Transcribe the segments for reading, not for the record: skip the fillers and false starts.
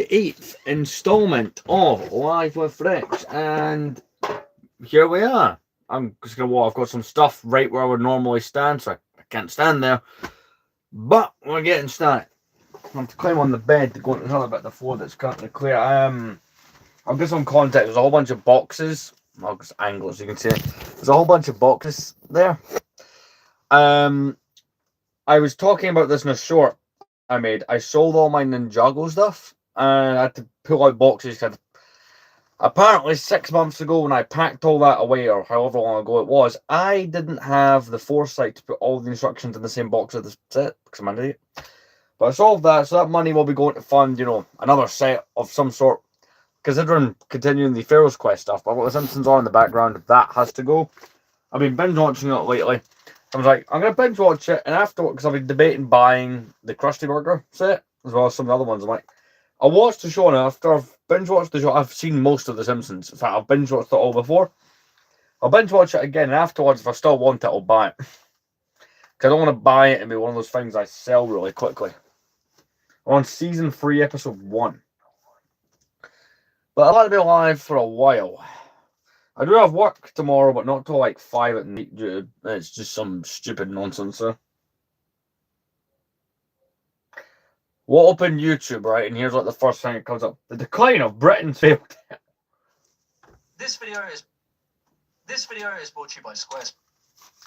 8th installment of Live with Rich, and here we are. I'm just gonna walk. I've got some stuff right where I would normally stand, so I can't stand there. But we're getting started. I have to climb on the bed to go into another bit of the floor that's currently clear. I'll give some context. There's a whole bunch of boxes. I'll just angle it so you can see it. There's a whole bunch of boxes there. I was talking about this in a short I made. I sold all my Ninjago stuff, and I had to pull out boxes. Apparently, 6 months ago, when I packed all that away, or however long ago it was, I didn't have the foresight to put all the instructions in the same box as the set, because I'm an idiot. But I solved that, so that money will be going to fund, another set of some sort. Considering continuing the Pharaoh's Quest stuff, but what the Simpsons are in the background, that has to go. I've been binge watching it lately. I was like, I'm going to binge watch it, and afterwards, because I've been debating buying the Krusty Burger set, as well as some of the other ones, I'm like, I'll watch the show, and after I've binge watched the show, I've seen most of The Simpsons. In fact, I've binge watched it all before. I'll binge watch it again, and afterwards, if I still want it, I'll buy it. Because I don't want to buy it and be one of those things I sell really quickly. I'm on season 3, episode 1. But I'd like to be alive for a while. I do have work tomorrow, but not till like 5 at night. It's just some stupid nonsense there. We'll open YouTube, right? And here's like the first thing that comes up. The decline of Britain's failed. This video is brought to you by Squarespace.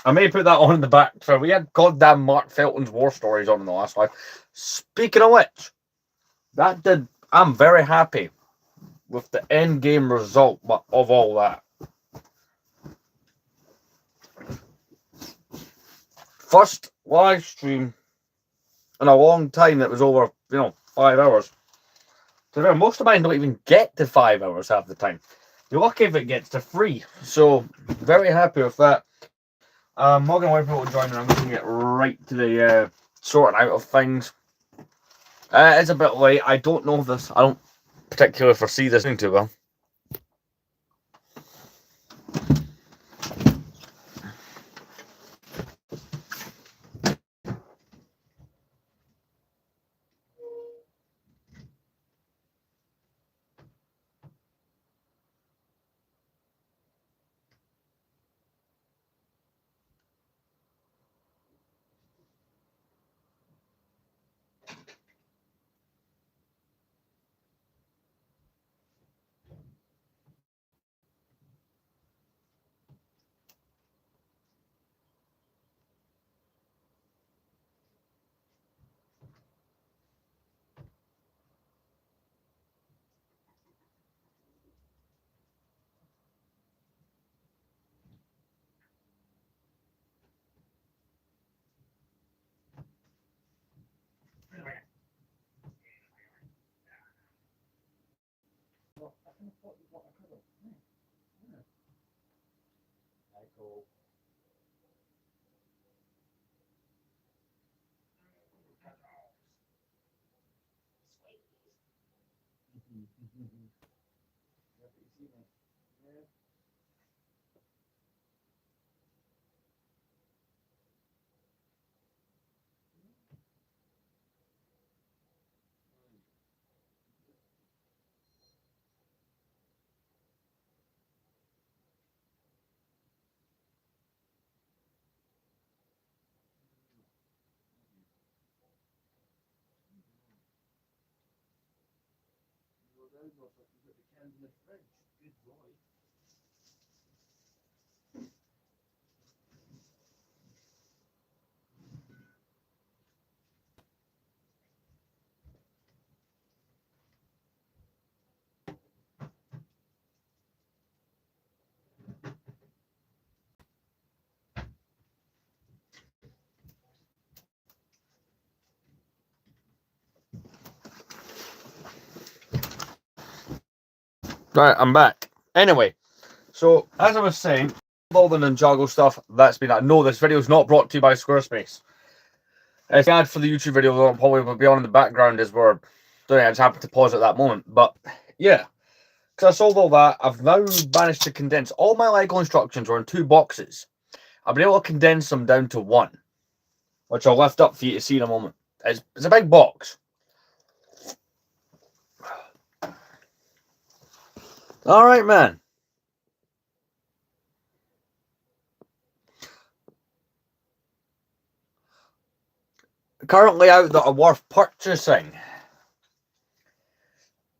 I may put that on in the back. So we had goddamn Mark Felton's war stories on in the last live. Speaking of which, I'm very happy with the end game result of all that. First live stream in a long time that was over, 5 hours. So most of mine don't even get to 5 hours half the time. You're lucky if it gets to 3. So very happy with that. I'm not going to wait for people to join me. I'm going to get right to the sorting out of things. It's a bit late. I don't know this. I don't particularly foresee this doing too well. Good boy. Right, I'm back. Anyway, so as I was saying, all the Ninjago stuff, that's been that. No, this video is not brought to you by Squarespace. If the ad for the YouTube video will probably be on in the background as we're doing it. I just happened to pause at that moment. But yeah, because I sold all that, I've now managed to condense all my Lego instructions were in 2 boxes. I've been able to condense them down to 1, which I'll lift up for you to see in a moment. It's a big box. All right, man. Currently out that are worth purchasing.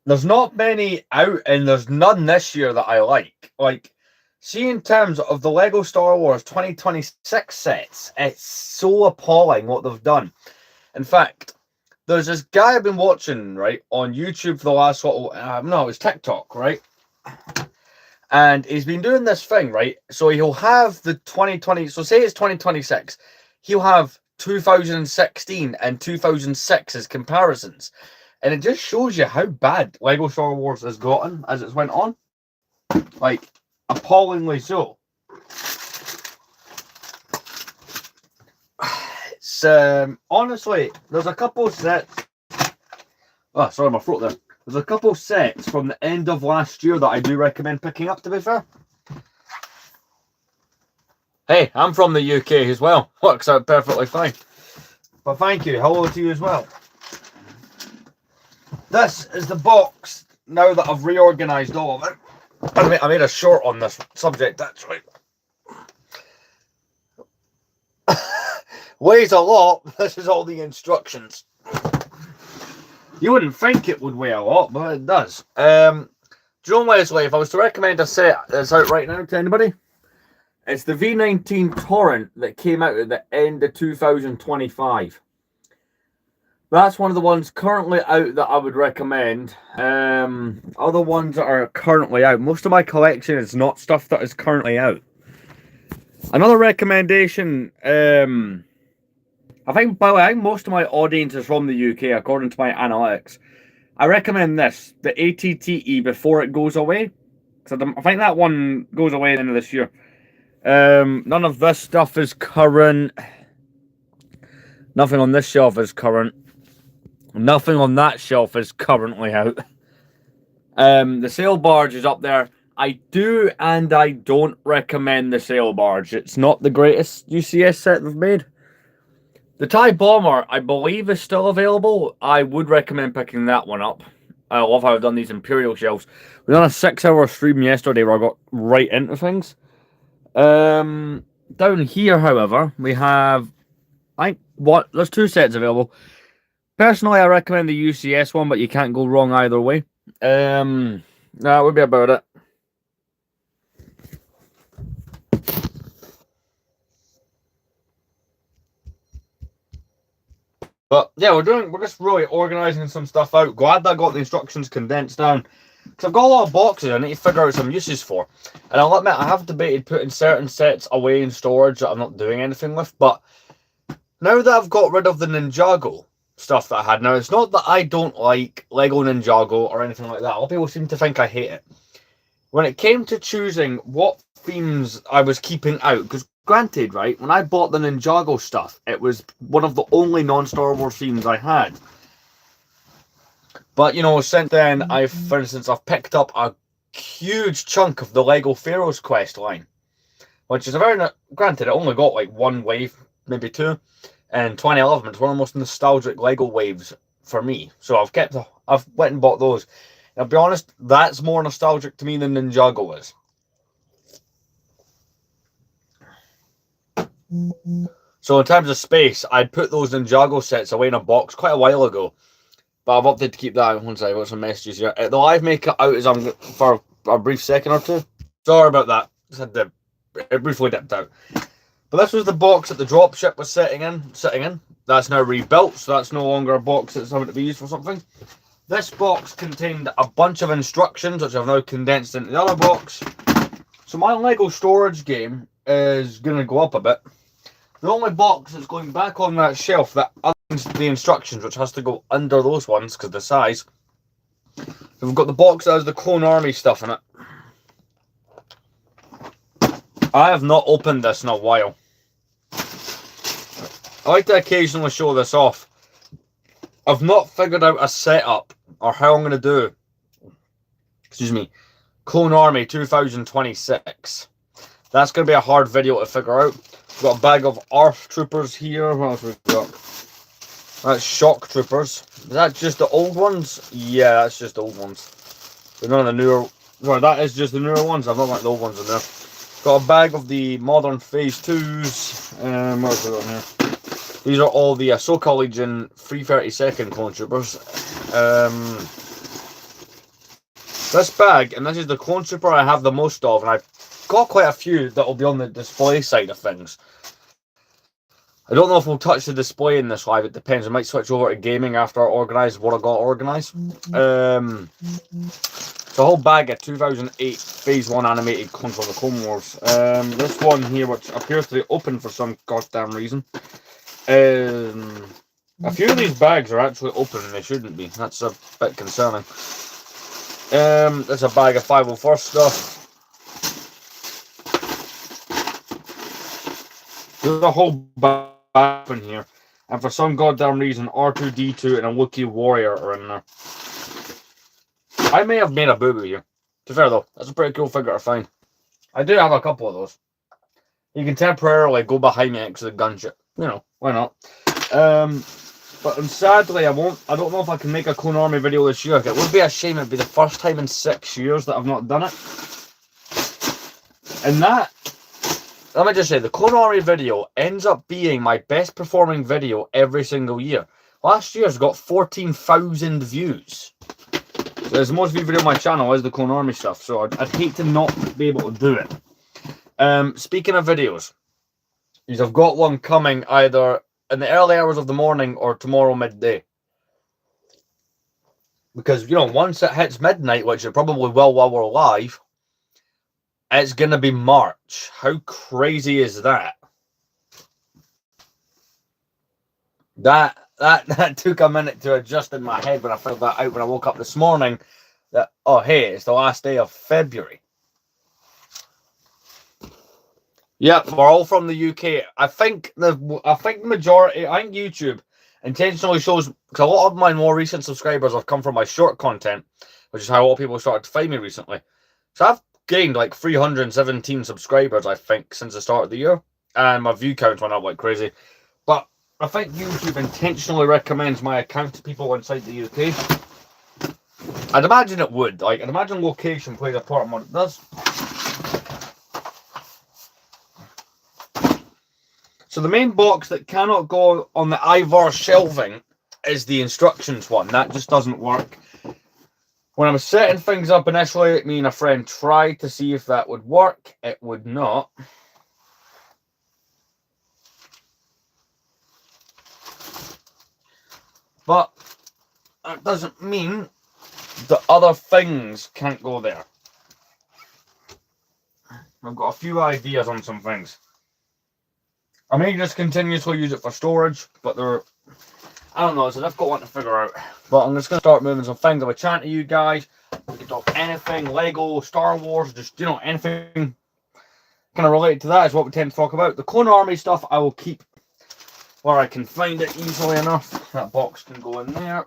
There's not many out, and there's none this year that I like. Like, see, in terms of the Lego Star Wars 2026 sets, it's so appalling what they've done. In fact, there's this guy I've been watching, right, on YouTube for the last no, it was TikTok, right? And he's been doing this thing, right? So he'll have the 2020, so say it's 2026, he'll have 2016 and 2006 as comparisons. And it just shows you how bad Lego Star Wars has gotten as it's went on. Like, appallingly so. It's, honestly, there's a couple sets. Oh, sorry, my throat there. There's a couple sets from the end of last year that I do recommend picking up, to be fair. Hey, I'm from the UK as well. Works out perfectly fine. But thank you. Hello to you as well. This is the box now that I've reorganised all of it. I made a short on this subject, actually. Weighs a lot. This is all the instructions. You wouldn't think it would weigh a lot, but it does. John Wesley, if I was to recommend a set that's out right now to anybody, it's the V19 Torrent that came out at the end of 2025. That's one of the ones currently out that I would recommend. Other ones that are currently out, most of my collection is not stuff that is currently out. Another recommendation, I think, by the way, I think most of my audience is from the UK, according to my analytics. I recommend this, the ATTE, before it goes away. So I think that one goes away at the end of this year. None of this stuff is current. Nothing on this shelf is current. Nothing on that shelf is currently out. The sail barge is up there. I do and I don't recommend the sail barge. It's not the greatest UCS set they've made. The TIE Bomber, I believe, is still available. I would recommend picking that one up. I love how I've done these Imperial shelves. We done a 6-hour stream yesterday where I got right into things. Down here, however, we have, there's 2 sets available. Personally, I recommend the UCS one, but you can't go wrong either way. That would be about it. But yeah, we're just really organising some stuff out. Glad that I got the instructions condensed down. Because I've got a lot of boxes I need to figure out some uses for. And I'll admit, I have debated putting certain sets away in storage that I'm not doing anything with. But now that I've got rid of the Ninjago stuff that I had, now it's not that I don't like Lego Ninjago or anything like that. A lot of people seem to think I hate it. When it came to choosing what themes I was keeping out, because granted, right, when I bought the Ninjago stuff, it was one of the only non-Star Wars themes I had. But, you know, since then, for instance, I've picked up a huge chunk of the Lego Pharaoh's Quest line, which is a very, granted, it only got like 1 wave, maybe 2, and 2011, it's one of the most nostalgic Lego waves for me. So I've went and bought those. And I'll be honest, that's more nostalgic to me than Ninjago is. So in terms of space, I'd put those Ninjago sets away in a box quite a while ago. But I've opted to keep that. One second, I've got some messages here. The live may cut out as I'm for a brief second or two. Sorry about that. Just had to, it briefly dipped out. But this was the box that the dropship was sitting in. That's now rebuilt, so that's no longer a box that's having to be used for something. This box contained a bunch of instructions, which I've now condensed into the other box. So my Lego storage game is going to go up a bit. The only box that's going back on that shelf that other's the instructions, which has to go under those ones because of the size. We've got the box that has the Clone Army stuff in it. I have not opened this in a while. I like to occasionally show this off. I've not figured out a setup or how I'm going to do, Clone Army 2026. That's going to be a hard video to figure out. We've got a bag of ARF troopers here. What else we've got? That's shock troopers. Is that just the old ones? Yeah, that's just the old ones. There's none of the newer. Well, that is just the newer ones. I've not like the old ones in there. Got a bag of the modern Phase 2s. What's it on here? These are all the SoCal Legion 332nd clone troopers. This bag, and this is the clone trooper I have the most of, and I've got quite a few that will be on the display side of things. I don't know if we'll touch the display in this live, it depends. I might switch over to gaming after I organise what I got organised. It's a whole bag of 2008 Phase 1 animated clones from the Clone Wars. This one here, which appears to be open for some goddamn reason. A few of these bags are actually open and they shouldn't be. That's a bit concerning. There's a bag of 501st stuff. There's a whole bag in here. And for some goddamn reason, R2-D2 and a Wookiee Warrior are in there. I may have made a boo-boo here. To be fair though, that's a pretty cool figure to find. I do have a couple of those. You can temporarily go behind me next to the gunship. You know, why not? But sadly, I don't know if I can make a Clone Army video this year. It would be a shame. It'd be the first time in 6 years that I've not done it. And that, let me just say, the Clone Army video ends up being my best performing video every single year. Last year's got 14,000 views. So the most viewed video on my channel is the Clone Army stuff. So I'd hate to not be able to do it. Speaking of videos, I've got one coming either in the early hours of the morning or tomorrow midday. Because, you know, once it hits midnight, which it probably will while we're live, it's going to be March. How crazy is that? That took a minute to adjust in my head when I found that out when I woke up this morning. That, oh, hey, it's the last day of February. Yep, we're all from the UK. I think the majority, I think YouTube intentionally shows, because a lot of my more recent subscribers have come from my short content, which is how a lot of people started to find me recently. So I've gained like 317 subscribers, I think, since the start of the year. And my view count went up like crazy. But I think YouTube intentionally recommends my account to people inside the UK. I'd imagine it would. Like, I'd imagine location plays a part in what it does. So the main box that cannot go on the Ivar shelving is the instructions one. That just doesn't work. When I was setting things up initially, me and a friend tried to see if that would work. It would not. But that doesn't mean the other things can't go there. I've got a few ideas on some things. I may just continuously use it for storage, but I don't know, it's a difficult one to figure out. But I'm just going to start moving some things. I'll chat to you guys. We can talk anything, Lego, Star Wars, just, you know, anything kind of related to that is what we tend to talk about. The Clone Army stuff I will keep where I can find it easily enough. That box can go in there.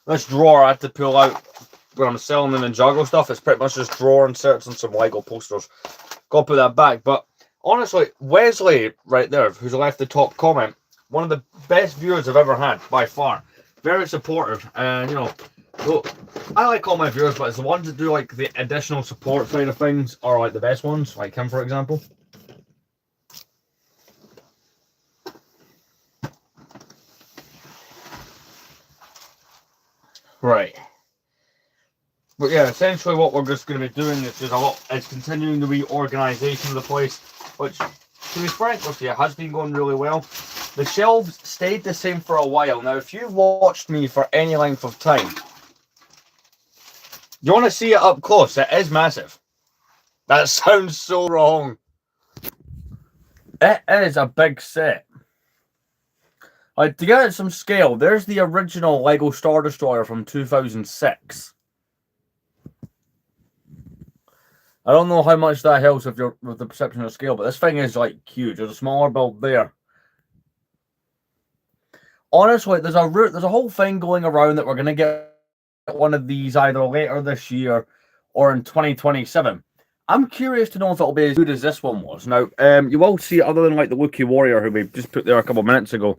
This drawer I had to pull out when I'm selling the Ninjago stuff. It's pretty much just drawer inserts and some Lego posters. Gotta put that back. But honestly, Wesley right there, who's left the top comment, one of the best viewers I've ever had by far. Very supportive, and you know, so I like all my viewers, but it's the ones that do like the additional support side of things are like the best ones, like him for example. Right. But yeah, essentially what we're just going to be doing is just it's continuing the reorganization of the place, which, to be frank with you, has been going really well. The shelves stayed the same for a while. Now, if you've watched me for any length of time, you want to see it up close. It is massive. That sounds so wrong. It is a big set. Like, to get it some scale, there's the original Lego Star Destroyer from 2006. I don't know how much that helps with the perception of scale, but this thing is like huge. There's a smaller build there. Honestly, there's a whole thing going around that we're gonna get one of these either later this year or in 2027. I'm curious to know if it'll be as good as this one was. Now, you will see, other than like the Wookiee Warrior who we just put there a couple of minutes ago,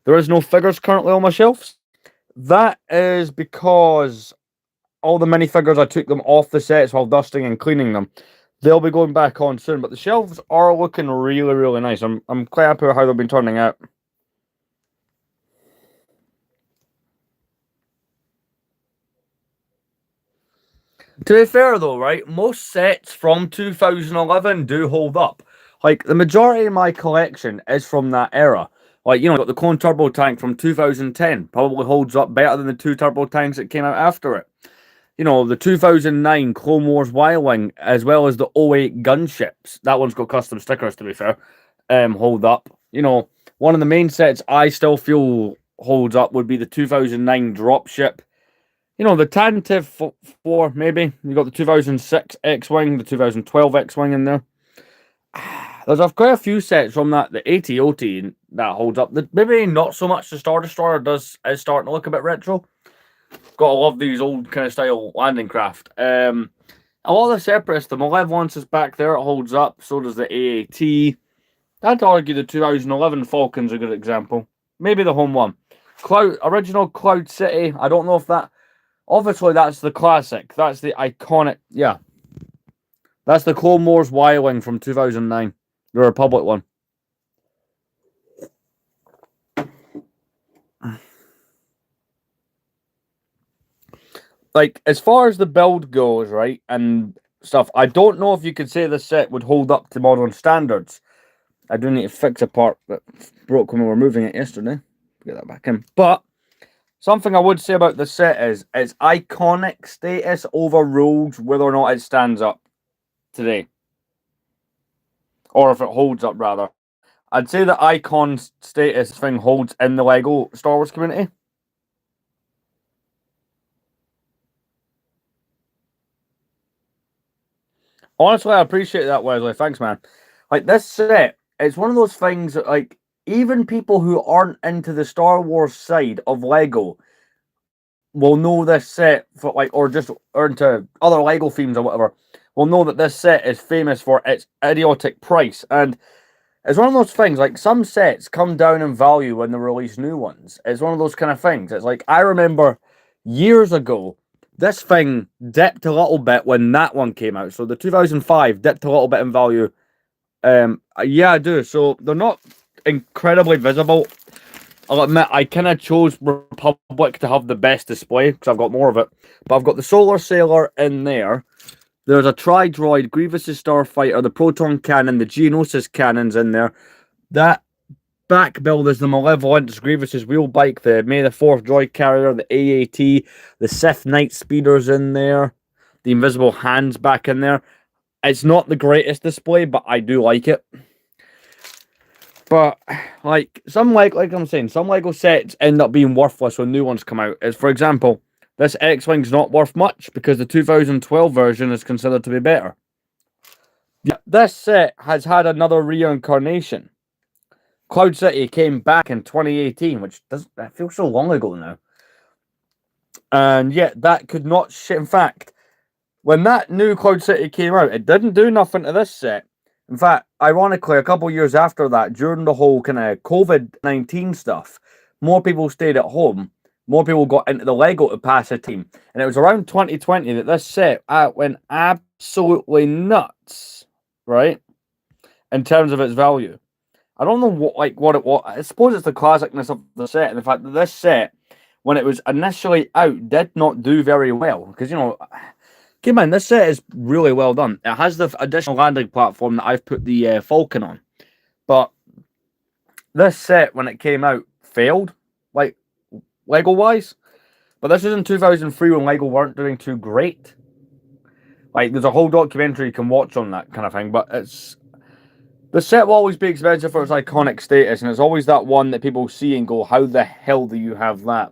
there is no figures currently on my shelves. That is because all the minifigures, I took them off the sets while dusting and cleaning them. They'll be going back on soon, but the shelves are looking really, really nice. I'm quite happy with how they've been turning out. To be fair though, right, most sets from 2011 do hold up. Like, the majority of my collection is from that era. Like, you know, got the Clone Turbo tank from 2010. Probably holds up better than the two turbo tanks that came out after it. You know, the 2009 Clone Wars Y-Wing, as well as the '08 gunships. That one's got custom stickers, to be fair. Hold up. You know, one of the main sets I still feel holds up would be the 2009 dropship. You know, the Tantive 4, maybe. You got the 2006 X-Wing, the 2012 X-Wing in there. There's quite a few sets from that. The AT-OT that holds up. Maybe not so much the Star Destroyer is starting to look a bit retro. Gotta love these old kind of style landing craft. A lot of the Separatists, the Malevolence is back there. It holds up. So does the AAT. I'd argue the 2011 Falcon's a good example. Maybe the home one. Original Cloud City. I don't know if that... Obviously, that's the classic. That's the iconic... Yeah. That's the Clone Wars Y-Wing from 2009. The Republic one. Like, as far as the build goes, right, and stuff, I don't know if you could say the set would hold up to modern standards. I do need to fix a part that broke when we were moving it yesterday. Get that back in. But something I would say about the set is its iconic status overrules whether or not it stands up today. Or if it holds up, rather. I'd say the icon status thing holds in the LEGO Star Wars community. Honestly, I appreciate that, Wesley. Thanks, man. Like, this set, it's one of those things that, like, even people who aren't into the Star Wars side of LEGO will know this set for, like, or into other LEGO themes or whatever, will know that this set is famous for its idiotic price. And it's one of those things, like, some sets come down in value when they release new ones. It's one of those kind of things. It's like, I remember years ago, this thing dipped a little bit when that one came out. So the 2005 dipped a little bit in value. Yeah, I do. So they're not incredibly visible. I'll admit, I kind of chose Republic to have the best display because I've got more of it. But I've got the Solar Sailor in there. There's a Tri-Droid, Grievous' Starfighter, the Proton Cannon, the Geonosis Cannons in there. That back build is the Malevolence, Grievous' wheel bike, the May the 4th droid carrier, the AAT, the Sith Night Speeders in there, the Invisible Hands back in there. It's not the greatest display, but I do like it. But, like I'm saying, some LEGO sets end up being worthless when new ones come out. As, for example, this X-Wing's not worth much because the 2012 version is considered to be better. Yeah, this set has had another reincarnation. Cloud City came back in 2018, which that feels so long ago now. And yet, that could not shit. In fact, when that new Cloud City came out, it didn't do nothing to this set. In fact, ironically, a couple of years after that, during the whole kind of COVID-19 stuff, more people stayed at home. More people got into the LEGO to pass a team. And it was around 2020 that this set went absolutely nuts, right? In terms of its value. I don't know what it was. I suppose it's the classicness of the set and the fact that this set, when it was initially out, did not do very well. Because, you know, keep in mind, this set is really well done. It has the additional landing platform that I've put the Falcon on. But this set, when it came out, failed, like, LEGO-wise. But this was in 2003 when LEGO weren't doing too great. Like, there's a whole documentary you can watch on that kind of thing, but it's... The set will always be expensive for its iconic status, and it's always that one that people see and go, how the hell do you have that?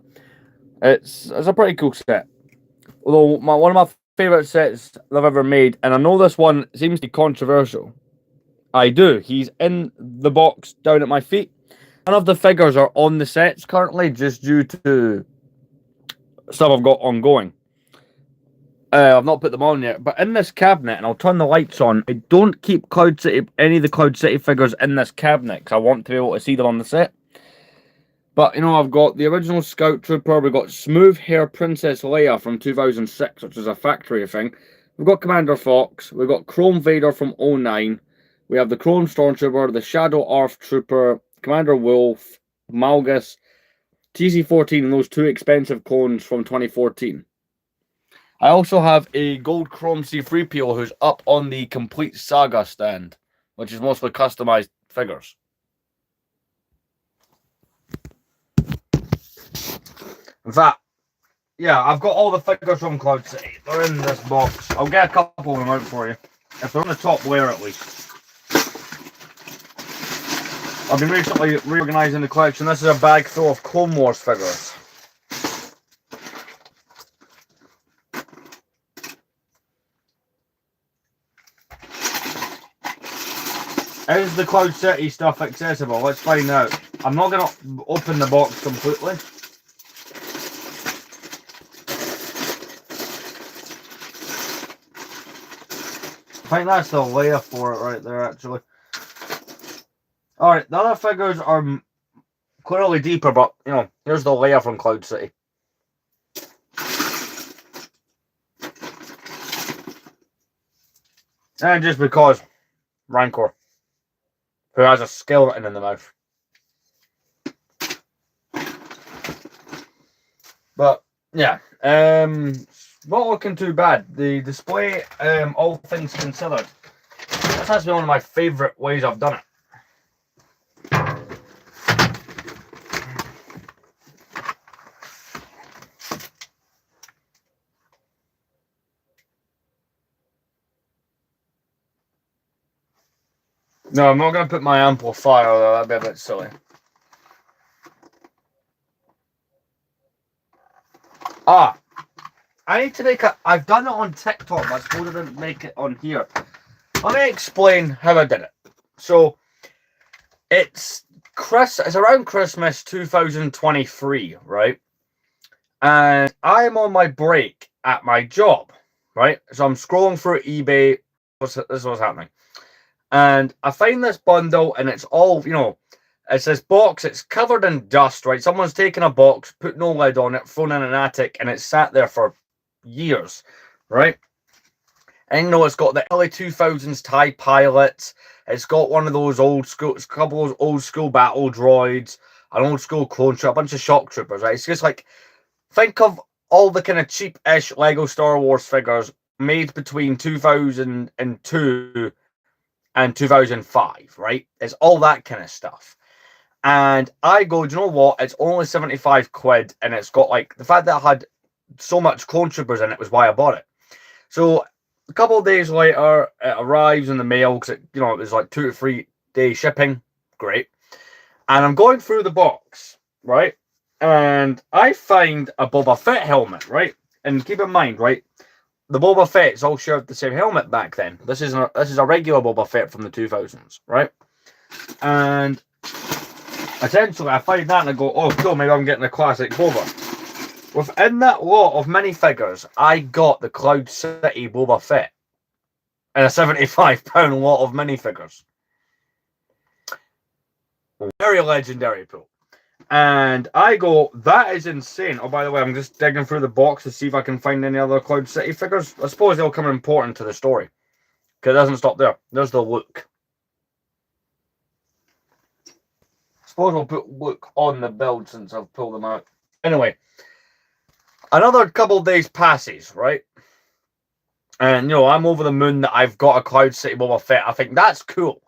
It's a pretty cool set. Although, one of my favourite sets I've ever made, and I know this one seems to be controversial. I do. He's in the box down at my feet. None of the figures are on the sets currently, just due to stuff I've got ongoing. I've not put them on yet, but in this cabinet, and I'll turn the lights on, I don't keep any of the Cloud City figures in this cabinet, because I want to be able to see them on the set. But, you know, I've got the original Scout Trooper. We've got Smooth Hair Princess Leia from 2006, which is a factory thing. We've got Commander Fox. We've got Chrome Vader from 2009. We have the Chrome Stormtrooper, the Shadow Arth Trooper, Commander Wolf, Malgus, TC-14, and those two expensive clones from 2014. I also have a gold Chrome C-3PO who's up on the Complete Saga stand, which is mostly customized figures. In fact, yeah, I've got all the figures from Cloud City. They're in this box. I'll get a couple of them out for you. If they're on the top layer at least. I've been recently reorganising the collection. This is a bag full of Clone Wars figures. Is the Cloud City stuff accessible? Let's find out. I'm not going to open the box completely. I think that's the layer for it right there, actually. Alright, the other figures are clearly deeper, but, you know, here's the layer from Cloud City. And just because Rancor, who has a skeleton in the mouth. But, yeah, not looking too bad. The display, all things considered, that's actually one of my favourite ways I've done it. No, I'm not going to put my amplifier, though. That'd be a bit silly. Ah, I need to make a... I've done it on TikTok, but I suppose I didn't make it on here. Let me explain how I did it. So, it's around Christmas 2023, right? And I'm on my break at my job, right? So I'm scrolling through eBay. This is what's happening. And I find this bundle, and it's all, you know, it's this box, it's covered in dust, right? Someone's taken a box, put no lid on it, thrown in an attic, and it's sat there for years, right? And you know, it's got the early 2000s TIE pilots, it's got one of those old school, it's a couple of those old school battle droids, an old school clone trooper, a bunch of shock troopers, right? It's just like, think of all the kind of cheap-ish Lego Star Wars figures made between 2002 and 2005, right? It's all that kind of stuff. And I go, do you know what? It's only 75 quid, and it's got, like, the fact that I had so much clone troopers in it was why I bought it. So a couple of days later, it arrives in the mail, because you know, it was like 2 to 3 day shipping. Great. And I'm going through the box, right? And I find a Boba Fett helmet, right? And keep in mind, right, the Boba Fett's all shared the same helmet back then. This is a regular Boba Fett from the 2000s, right? And essentially, I find that and I go, oh, cool, maybe I'm getting a classic Boba. Within that lot of minifigures, I got the Cloud City Boba Fett in a £75 lot of minifigures. Very legendary pool. And I go, that is insane. Oh, by the way, I'm just digging through the box to see if I can find any other Cloud City figures. I suppose they'll come important to the story, because it doesn't stop there. There's the Luke. I suppose we'll put Luke on the build since I've pulled them out. Anyway, another couple of days passes, right? And, you know, I'm over the moon that I've got a Cloud City Boba Fett. I think that's cool.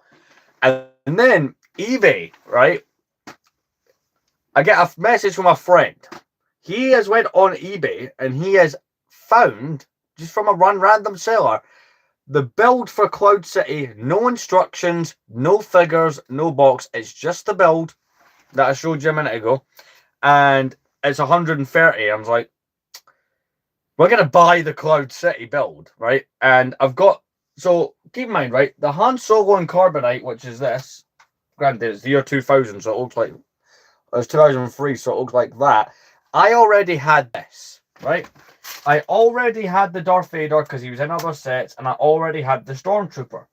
And then eBay, right? I get a message from a friend. He has went on eBay and he has found, just from a random seller, the build for Cloud City. No instructions, no figures, no box. It's just the build that I showed you a minute ago. And it's 130. I was like, we're going to buy the Cloud City build, right? And I've got, so keep in mind, right, the Han Solo and Carbonite, which is this, granted, it's the year 2000, so it looks like, it's 2003, so it looks like that. I already had this, right? I already had the Darth Vader because he was in other sets, and I already had the Stormtrooper.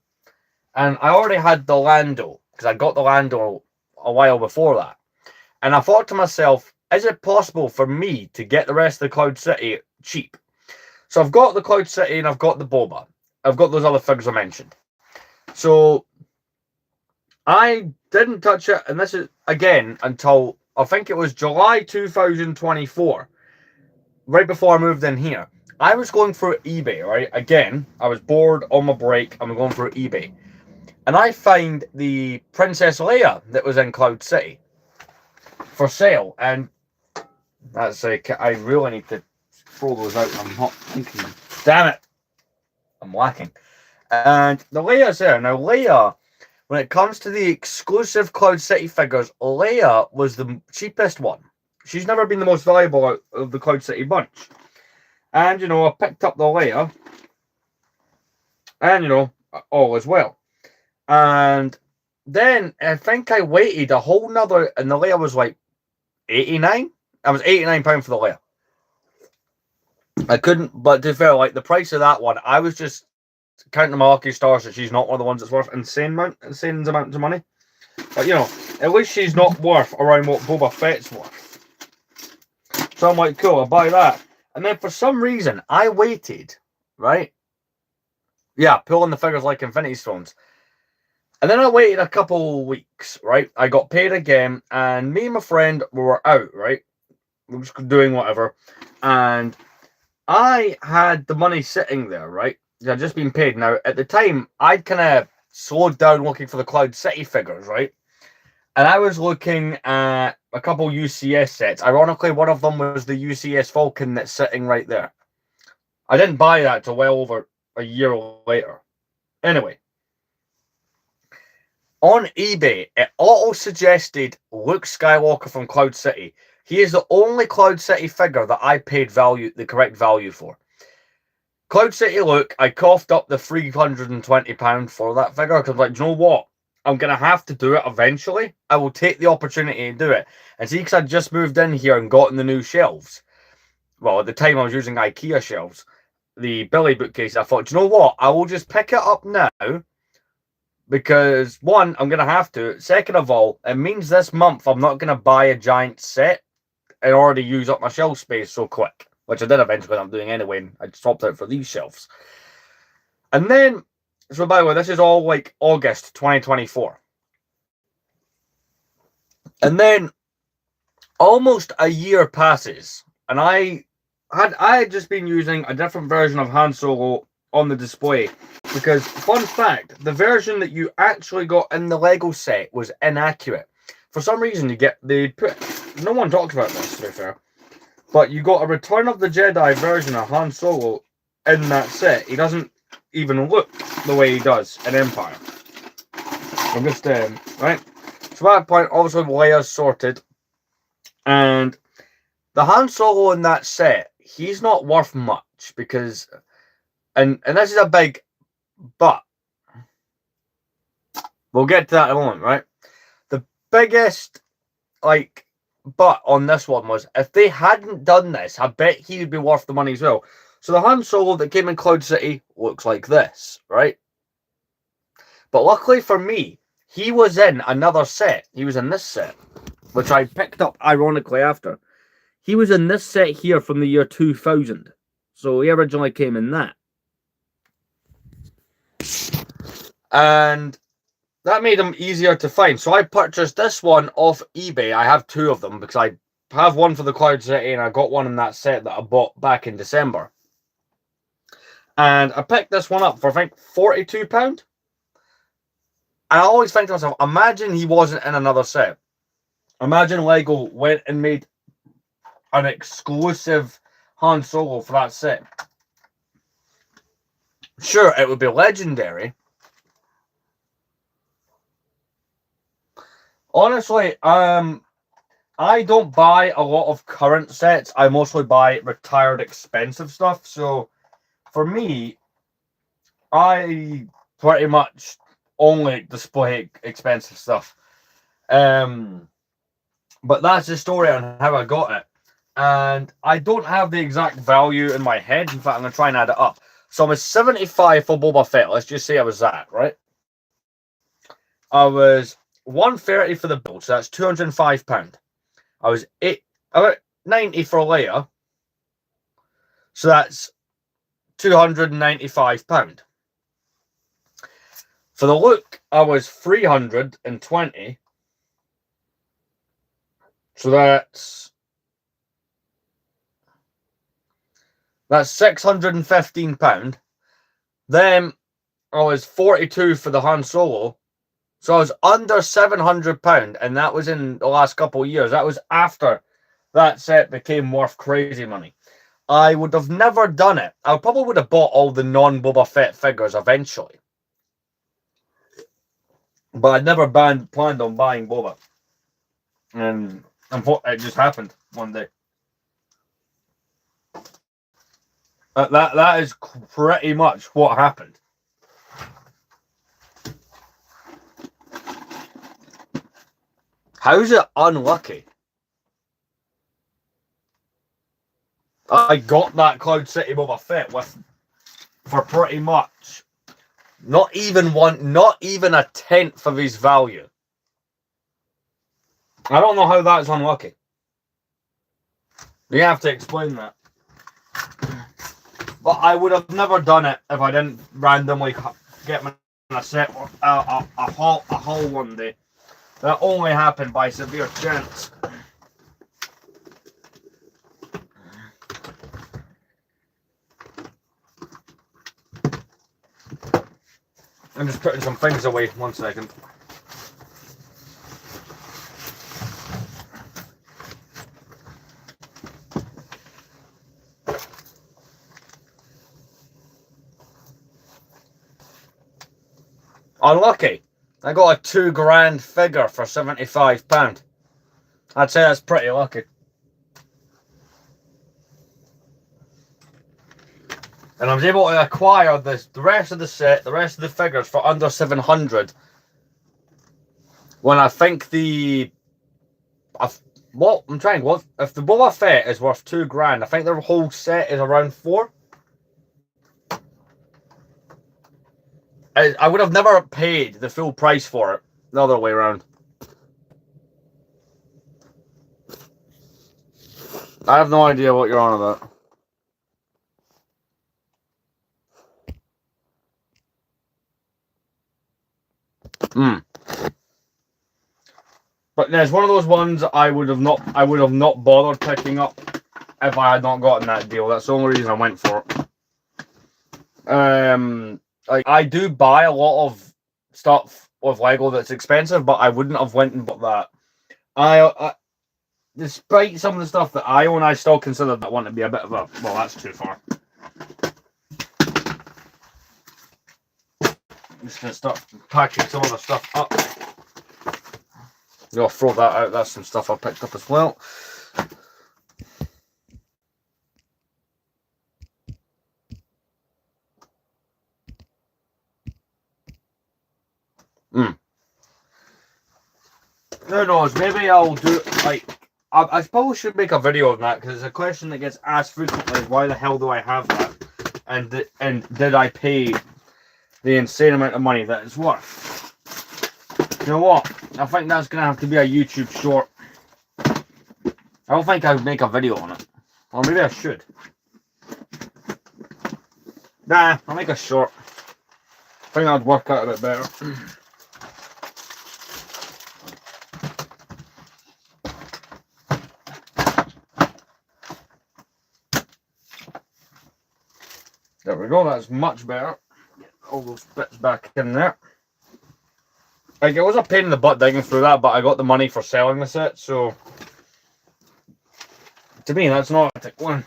And I already had the Lando, because I got the Lando a while before that. And I thought to myself, is it possible for me to get the rest of the Cloud City cheap? So I've got the Cloud City and I've got the Boba. I've got those other figures I mentioned. So I didn't touch it, and this is, again, until I think it was July 2024, right before I moved in here. I was going through eBay, right? Again, I was bored on my break. I'm going through eBay. And I find the Princess Leia that was in Cloud City for sale. And that's like, I really need to throw those out. I'm not thinking them. Damn it. I'm lacking. And the Leia's there. Now, Leia, when it comes to the exclusive Cloud City figures, Leia was the cheapest one. She's never been the most valuable out of the Cloud City bunch. And, you know, I picked up the Leia. And, you know, all as well. And then I think I waited a whole nother, and the Leia was like 89. I was £89 for the Leia. I couldn't, but to be fair, like the price of that one, I was just counting my lucky stars that she's not one of the ones that's worth insane amounts of money. But you know, at least she's not worth around what Boba Fett's worth. So I'm like, cool, I'll buy that. And then for some reason, I waited, right? Yeah, pulling the figures like Infinity Stones. And then I waited a couple weeks, right? I got paid again, and me and my friend were out, right? We were just doing whatever. And I had the money sitting there, right? I'd just been paid. Now, at the time, I'd kind of slowed down looking for the Cloud City figures, right? And I was looking at a couple UCS sets. Ironically, one of them was the UCS Falcon that's sitting right there. I didn't buy that till well over a year later. Anyway. On eBay, it auto-suggested Luke Skywalker from Cloud City. He is the only Cloud City figure that I paid the correct value for. Cloud City Luke, I coughed up the £320 for that figure because I'm like, do you know what? I'm going to have to do it eventually. I will take the opportunity to do it. And see, because I just moved in here and gotten the new shelves. Well, at the time I was using IKEA shelves. The Billy bookcase, I thought, do you know what? I will just pick it up now. Because, one, I'm going to have to. Second of all, it means this month I'm not going to buy a giant set and already use up my shelf space so quick. Which I did eventually end up doing anyway. And I swapped out for these shelves. And then, so by the way, this is all like August 2024. And then, almost a year passes. And I had just been using a different version of Han Solo on the display. Because, fun fact, the version that you actually got in the Lego set was inaccurate. For some reason, no one talks about this, to be fair. But you got a Return of the Jedi version of Han Solo in that set. He doesn't even look the way he does in Empire. I'm just, right? So at that point, obviously, Leia's sorted. And the Han Solo in that set, he's not worth much because, and this is a big but. We'll get to that in a moment, right? The biggest, but on this one was, if they hadn't done this, I bet he would be worth the money as well. So the Han Solo that came in Cloud City looks like this, right? But luckily for me, he was in another set. He was in this set, which I picked up ironically after. He was in this set here from the year 2000. So he originally came in that. And that made them easier to find. So I purchased this one off eBay. I have two of them because I have one for the Cloud City and I got one in that set that I bought back in December. And I picked this one up for, I think, £42. And I always think to myself, imagine he wasn't in another set. Imagine Lego went and made an exclusive Han Solo for that set. Sure, it would be legendary. Honestly, I don't buy a lot of current sets. I mostly buy retired expensive stuff. So, for me, I pretty much only display expensive stuff. But that's the story on how I got it. And I don't have the exact value in my head. In fact, I'm going to try and add it up. So I was 75 for Boba Fett. Let's just say I was that, right? I was 130 for the build, so that's £205. I was about 90 for Leia. So that's £295. For the Luke, I was 320. So that's £615. Then I was 42 for the Han Solo. So I was under £700, and that was in the last couple of years. That was after that set became worth crazy money. I would have never done it. I probably would have bought all the non-Boba Fett figures eventually. But I'd never planned on buying Boba. And it just happened one day. That is pretty much what happened. How's it unlucky? I got that Cloud City Boba Fett for pretty much not even a tenth of his value. I don't know how that's unlucky. You have to explain that. But I would have never done it if I didn't randomly get a set or a haul one day. That only happened by severe chance. I'm just putting some things away. 1 second. Unlucky. I got a £2,000 figure for £75. I'd say that's pretty lucky. And I was able to acquire the rest of the set, the rest of the figures for under 700. When I think if the Boba Fett is worth £2,000, I think the whole set is around 4. I would have never paid the full price for it. The other way around. I have no idea what you're on about. But there's one of those ones I would have not bothered picking up if I had not gotten that deal. That's the only reason I went for it. Like I do buy a lot of stuff with Lego that's expensive, but I wouldn't have went and bought that. I despite some of the stuff that I own, I still consider that one to be a bit of a well. That's too far. I'm just gonna start packing some of the stuff up. I'll throw that out. That's some stuff I picked up as well. Who knows? Maybe I'll do like I probably should make a video on that because it's a question that gets asked frequently. Why the hell do I have that? And did I pay the insane amount of money that it's worth? You know what? I think that's gonna have to be a YouTube short. I don't think I would make a video on it, or maybe I should. Nah, I'll make a short. I think that'd work out a bit better. There we go, that's much better. Get all those bits back in there. Like, it was a pain in the butt digging through that, but I got the money for selling the set, so... To me, that's not a tick one.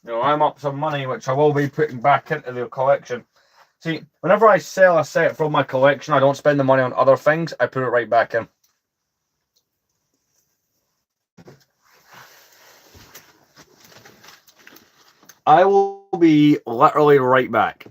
You know, I'm up some money, which I will be putting back into the collection. See, whenever I sell a set from my collection, I don't spend the money on other things, I put it right back in. I will be literally right back.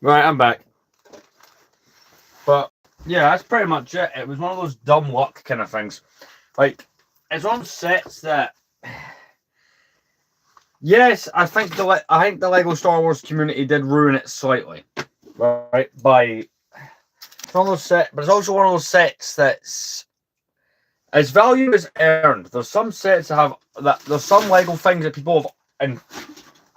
Right, I'm back. But yeah, that's pretty much it. It was one of those dumb luck kind of things. Like, it's one of those sets that. Yes, I think the Lego Star Wars community did ruin it slightly, right? By it's one of those sets, but it's also one of those sets that's its value is earned. There's some sets that have that. There's some Lego things that people have, and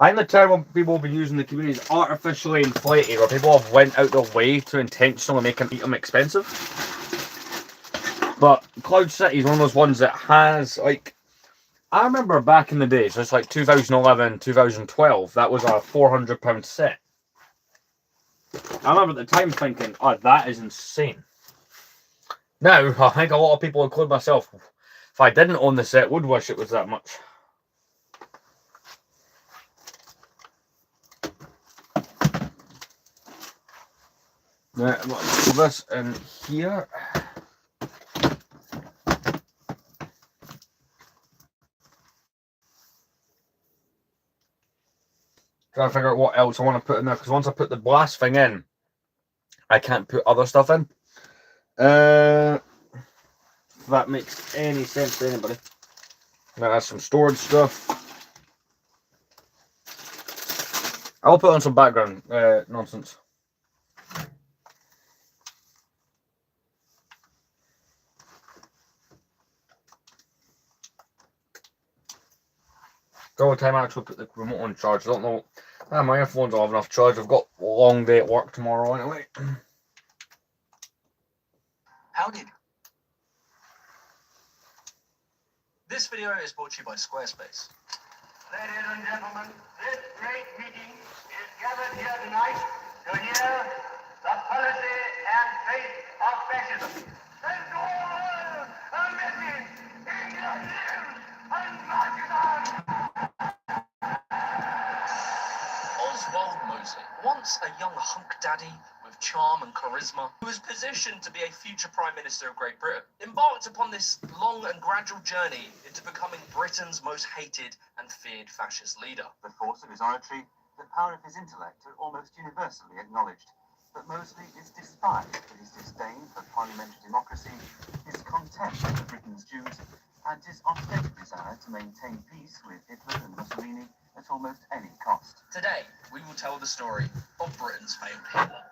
I think the term people have been using in the community is artificially inflated, where people have went out their way to intentionally make them expensive. But Cloud City is one of those ones that has like. I remember back in the day, so it's like 2011, 2012, that was a £400 set. I remember at the time thinking, oh, that is insane. Now, I think a lot of people, including myself, if I didn't own the set, would wish it was that much. Right, let's put this in here. Trying to figure out what else I want to put in there, because once I put the blast thing in, I can't put other stuff in. If that makes any sense to anybody. That has some storage stuff. I'll put on some background nonsense. Go time I actually put the remote on charge. I don't know. My earphones will have enough charge. I've got a long day at work tomorrow anyway. Howdy. This video is brought to you by Squarespace. Ladies and gentlemen, this great meeting is gathered here tonight to hear the policy and fate of fascism. Send to all world a message: England lives and Marxism! Oswald Mosley, once a young hunk daddy with charm and charisma, who was positioned to be a future Prime Minister of Great Britain, embarked upon this long and gradual journey into becoming Britain's most hated and feared fascist leader. The force of his oratory, the power of his intellect are almost universally acknowledged. But Mosley is despised for his disdain for parliamentary democracy, his contempt for Britain's Jews, and his ostensive desire to maintain peace with Hitler and Mussolini at almost any cost. Today, we will tell the story of Britain's failed Hitler.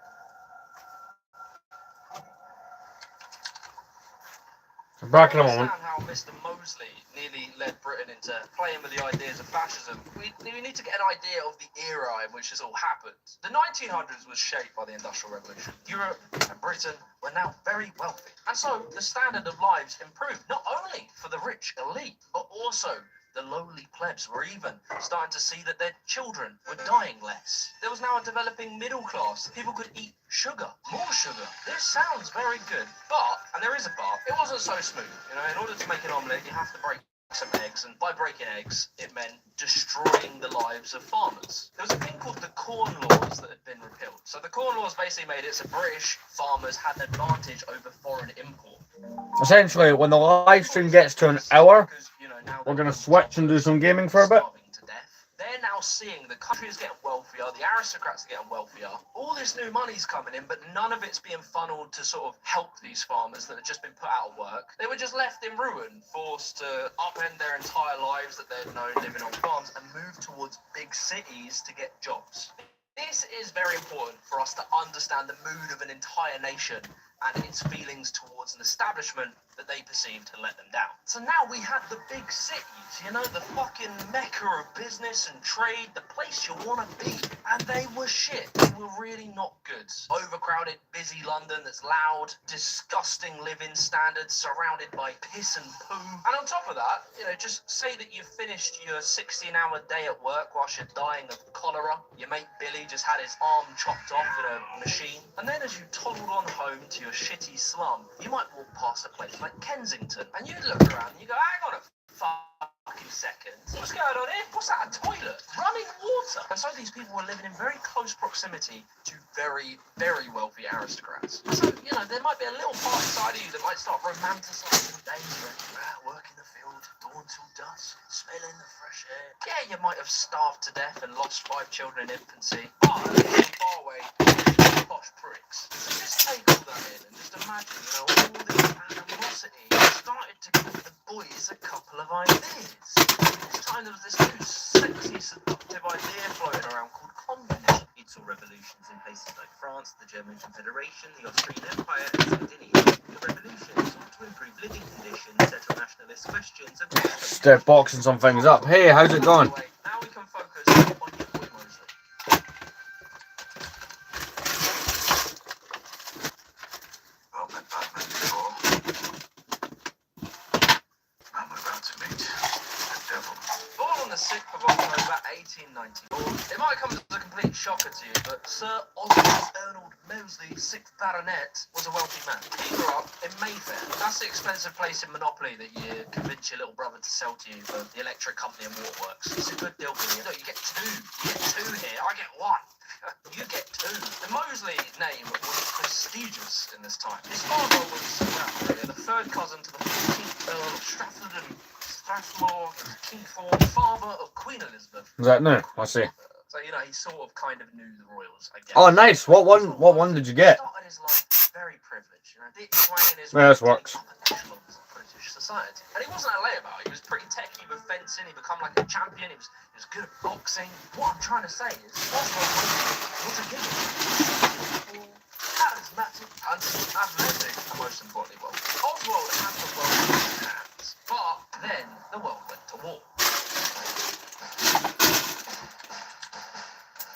Back in a moment. Understand how Mr. Mosley nearly led Britain into playing with the ideas of fascism. We need to get an idea of the era in which this all happened. The 1900s was shaped by the Industrial Revolution. Europe and Britain were now very wealthy. And so the standard of lives improved, not only for the rich elite, but also the lowly plebs were even starting to see that their children were dying less. There was now a developing middle class. People could eat sugar, more sugar. This sounds very good, but, and there is a but, it wasn't so smooth. You know, in order to make an omelette, you have to break some eggs, and by breaking eggs, it meant destroying the lives of farmers. There was a thing called the Corn Laws that had been repealed. So the Corn Laws basically made it so British farmers had an advantage over foreign import. Essentially, when the live stream gets to an hour, we're going to switch and do some gaming for a bit. They're now seeing the country is getting wealthier, the aristocrats are getting wealthier, all this new money's coming in, but none of it's being funneled to sort of help these farmers that had just been put out of work. They were just left in ruin, forced to upend their entire lives that they'd known living on farms and move towards big cities to get jobs. This is very important for us to understand the mood of an entire nation and its feelings towards an establishment that they perceived to let them down. So now we had the big cities, you know, the fucking mecca of business and trade, the place you want to be. And they were shit. They were really not good. Overcrowded, busy London that's loud, disgusting living standards surrounded by piss and poo. And on top of that, you know, just say that you've finished your 16-hour day at work whilst you're dying of cholera. Your mate Billy just had his arm chopped off in a machine. And then as you toddled on home to your shitty slum, you might walk past a place like Kensington, and you'd look around and you go, hang on a fucking second, what's going on here? What's that, a toilet? Running water? And so these people were living in very close proximity to very, very wealthy aristocrats. So, you know, there might be a little part inside of you that might start romanticising the days where you work in the field, dawn till dusk, smelling the fresh air. Yeah, you might have starved to death and lost 5 children in infancy, but at least you're far away from posh pricks. So just take all that in and just imagine, you know, all this animosity started to give the boys a couple of ideas. This time there was this new sexy, seductive idea floating around called communism. It saw revolutions in places like France, the German Confederation, the Austrian Empire, and Sardinia. The revolution sought to improve living conditions, settle nationalist questions, and Start boxing some things up. Hey, how's it going? now we can focus on your boy Mosley. Well, met Batman before. I'm about to meet the devil. Born on the 6th of October 1894, it might come as a complete shocker to you, but Sir Oswald Ernest Mosley, 6th Baronet, was a wealthy man. He grew up in Mayfair. That's the expensive place in Monopoly that you convince your little brother to sell to you for the electric company and waterworks. It's a good deal for you. Look, you get 2. You get 2 here. I get 1. You get 2. The Mosley name was prestigious in this time. His father was the 3rd cousin to the 14th Earl of Strafford and Strathmore, Kingford, father of Queen Elizabeth. Is that new? I see. So, you know, he sort of kind of knew the royals, I guess. Oh, nice. What one did you get? He started his life very privileged, you know, Dick swanging his Yeah, this way works. up the echelons of British society. And he wasn't a layabout. He was pretty techy with fencing. He became like a champion. He was good at boxing. What I'm trying to say is, Oswald was a gimmick. Charismatic, handsome, athletic, and most importantly, well, Oswald had the world in his hands. But then the world went to war.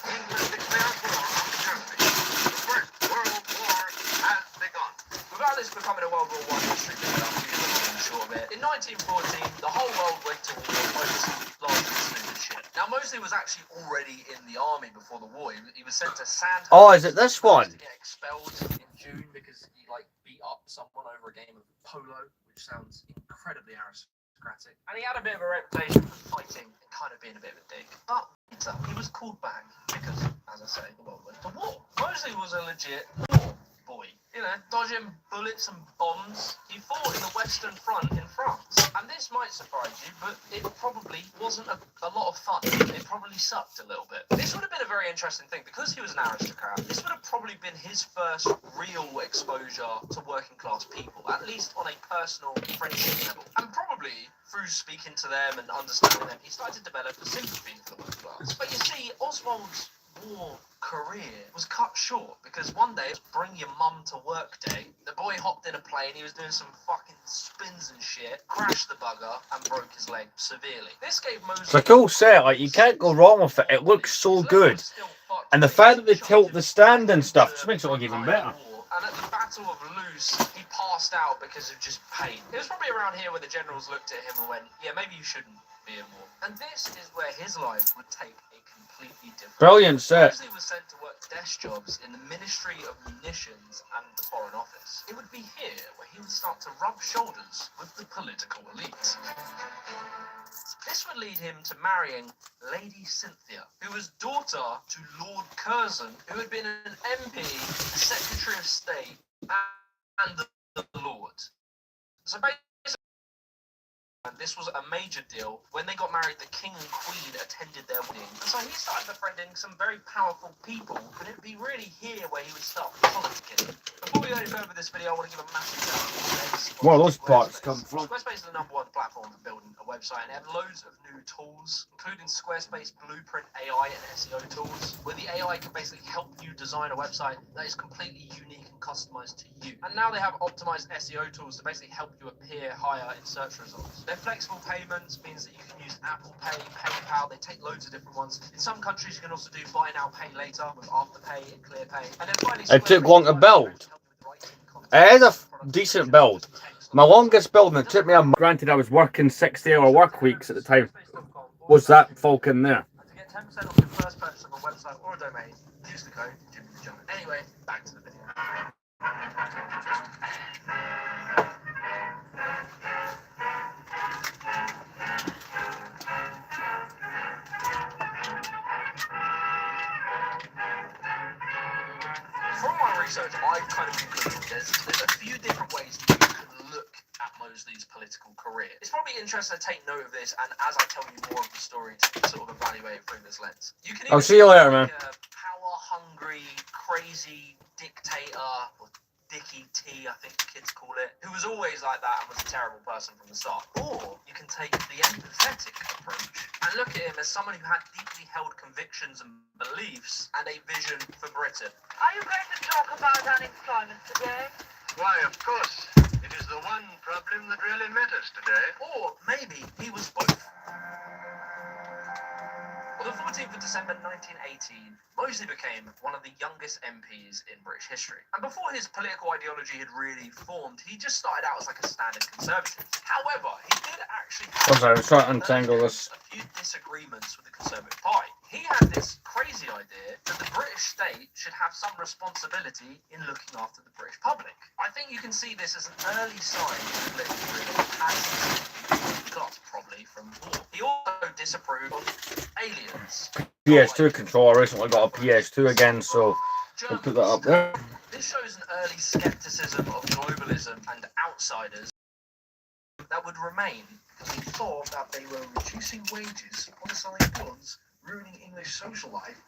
England declares war on Germany. The First World War has begun. Without this becoming a World War I history video, I'm using the long and short of it. In 1914, the whole world went to war over some largely stupid shit. Now, Mosley was actually already in the army before the war. He was sent to Sandhurst. Oh, is it this one? To get expelled in June because he beat up someone over a game of polo, which sounds incredibly aristocratic. And he had a bit of a reputation for fighting and kind of being a bit of a dick. But later, he was called back because, as I say, the world went to war. Mosley was a legit war boy. You know, dodging bullets and bombs. He fought in the Western Front in France. And this might surprise you, but it probably wasn't a lot of fun. It probably sucked a little bit. This would have been a very interesting thing. Because he was an aristocrat, this would have probably been his first real exposure to working class people, at least on a personal friendship level. And probably through speaking to them and understanding them, he started to develop a sympathy for the working class. But you see, Oswald's war career was cut short because one day it was bring your mum to work day. The boy hopped in a plane, he was doing some fucking spins and shit, crashed the bugger and broke his leg severely. This gave Mosley It's a cool set. Like, you can't go wrong with it. It looks so good. And the fact that they tilt the stand and stuff just makes it look even better. And at the Battle of Loos, he passed out because of just pain. It was probably around here where the generals looked at him and went, yeah, maybe you shouldn't be in war. And this is where his life would take a completely different. Brilliant set. Mosley was sent to work desk jobs in the Ministry of Munitions and the Foreign Office. It would be here where he would start to rub shoulders with the political elite. This would lead him to marrying Lady Cynthia, who was daughter to Lord Curzon, who had been an MP, a Secretary of State, and the Lord. So basically, and this was a major deal. When they got married, the king and queen attended their wedding. And so he started befriending some very powerful people, but it would be really here where he would start politicking. Before we go any further with this video, I want to give a massive shout out to Squarespace. Where those parts come from? Squarespace is the #1 platform for building a website, and they have loads of new tools, including Squarespace Blueprint AI and SEO tools, where the AI can basically help you design a website that is completely unique and customized to you. And now they have optimized SEO tools to basically help you appear higher in search results. Their flexible payments means that you can use Apple Pay, PayPal. They take loads of different ones. In some countries, you can also do buy now, pay later with Afterpay and ClearPay. And then finally, It took long to build. It is a decent build. My longest build, and it took me granted I was working 60-hour work weeks at the time, was that Falcon there. And to get 10% off your first purchase of a website or a domain, use the code JimmyTheJohn. Anyway, back to the video. From my research, I've kind of concluded there's a few different ways that you can look at Mosley Mosley's political career. It's probably interesting to take note of this, and as I tell you more of the story, to sort of evaluate it through this lens. You can I'll see you later, man. a power-hungry, crazy dictator, or Dickie T, I think the kids call it, who was always like that and was a terrible person from the start. Or you can take the empathetic approach and look at him as someone who had deeply held convictions and beliefs and a vision for Britain. Are you going to talk about unemployment today? Why, of course. It is the one problem that really matters today. Or maybe he was both. On the 14th of December 1918, Mosley became one of the youngest MPs in British history. And before his political ideology had really formed, he just started out as like a standard conservative. However, he did actually have I'm sorry, I'm trying to untangle this. a few disagreements with the Conservative Party. He had this crazy idea that the British state should have some responsibility in looking after the British public. I think you can see this as an early sign of political freedom has got probably from war. He also disapproved of aliens. PS2 controller. I recently got a PS2 again, so we'll put that up there. This shows an early skepticism of globalism and outsiders that would remain because he thought that they were reducing wages, politicizing bonds, ruining English social life,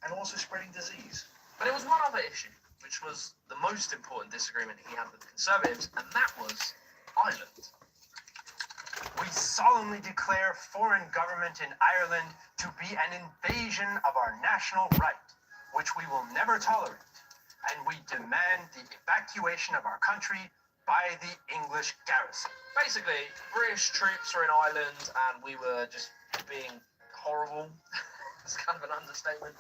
and also spreading disease. But there was one other issue, which was the most important disagreement he had with the Conservatives, and that was Ireland. We solemnly declare foreign government in Ireland to be an invasion of our national right, which we will never tolerate, and we demand the evacuation of our country by the English garrison. Basically, British troops were in Ireland, and we were just being horrible. It's kind of an understatement.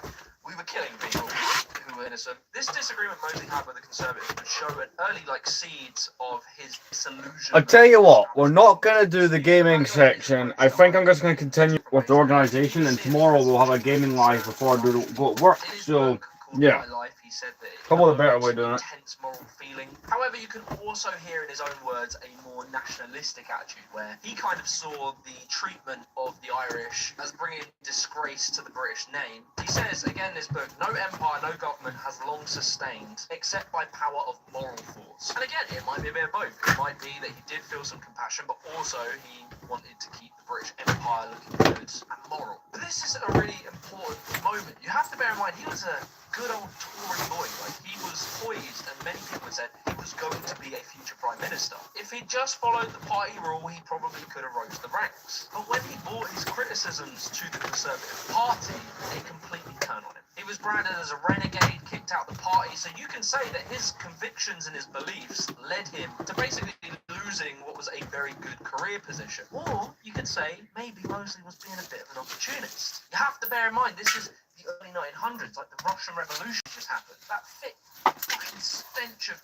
We were killing people who were innocent. This disagreement Mosley had with the Conservatives would show an early seeds of his disillusionment. I'll tell you what, we're not going to do the gaming section. I think I'm just going to continue with the organisation, and tomorrow we'll have a gaming live before I go to work. So, yeah. He said that it Probably a better way of doing it. intense moral feeling. However, you can also hear in his own words a more nationalistic attitude where he kind of saw the treatment of the Irish as bringing disgrace to the British name. He says, again in his book, no empire, no government has long sustained except by power of moral force. And again, it might be a bit of both. It might be that he did feel some compassion, but also he wanted to keep the British Empire looking good and moral. But this is a really important moment. You have to bear in mind, he was a good old Tory boy. He was poised, and many people said he was going to be a future Prime Minister. If he just followed the party rule, he probably could have rose the ranks. But when he brought his criticisms to the Conservative Party, they completely turned on him. He was branded as a renegade, kicked out the party, so you can say that his convictions and his beliefs led him to basically losing what was a very good career position. Or you could say maybe Mosley was being a bit of an opportunist. You have to bear in mind, this is the early 1900s, like the Russian Revolution just happened. That thick fucking stench of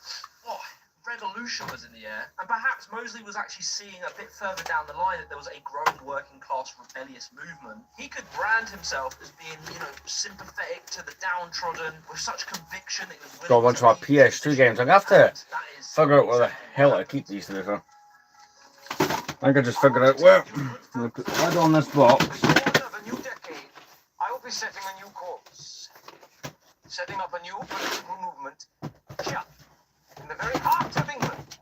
revolution was in the air, and perhaps Mosley was actually seeing a bit further down the line that there was a growing working class rebellious movement. He could brand himself as being, sympathetic to the downtrodden with such conviction that he was Got a willing bunch of our PS2 games. I'm going to have to figure out where the hell I keep these things. I think I just figured out where. I'll put the lid on this box. Dawn of a new decade, I will be setting a new course, setting up a new political movement here, in the very heart of England.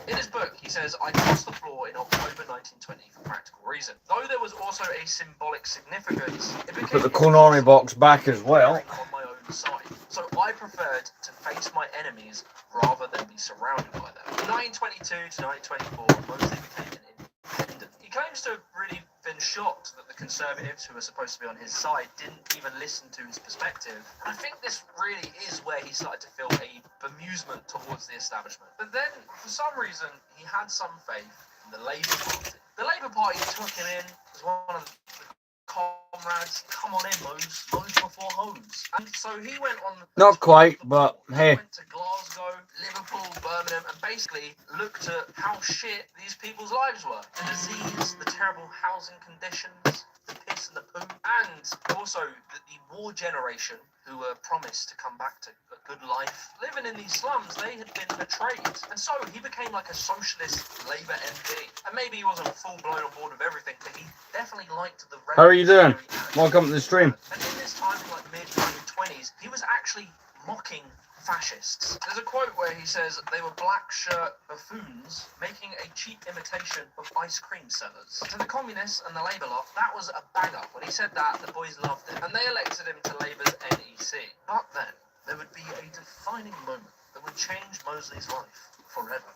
In his book, he says, I crossed the floor in October 1920 for practical reason. Though there was also a symbolic significance, it became Put the Clone Army box back as well. on my own side. So I preferred to face my enemies rather than be surrounded by them. From 1922 to 1924, Mosley became an independent. He claims to have really been shocked that the Conservatives, who were supposed to be on his side, didn't even listen to his perspective. And I think this really is where he started to feel a bemusement towards the establishment. But then, for some reason, he had some faith in the Labour Party. The Labour Party took him in as one of the comrades. Come on in, Mose. Mose before hose. And so he went on... Not quite, but hey. Went to Glasgow, Liverpool, Birmingham, and basically looked at how shit these people's lives were. The disease, the terrible housing conditions, the piss and the poo, and also the war generation who were promised to come back to a good life. Living in these slums, they had been betrayed. And so he became like a socialist Labour MP. And maybe he wasn't full-blown on board with everything, but he definitely liked the... How are you doing? Welcome to the stream. And in this time, in like mid-1920s, he was actually mocking fascists. There's a quote where he says they were black shirt buffoons making a cheap imitation of ice cream sellers. To the communists and the Labour lot, that was a bang-up. When he said that, the boys loved it, and they elected him to Labour's NEC. But then, there would be a defining moment that would change Mosley's life forever.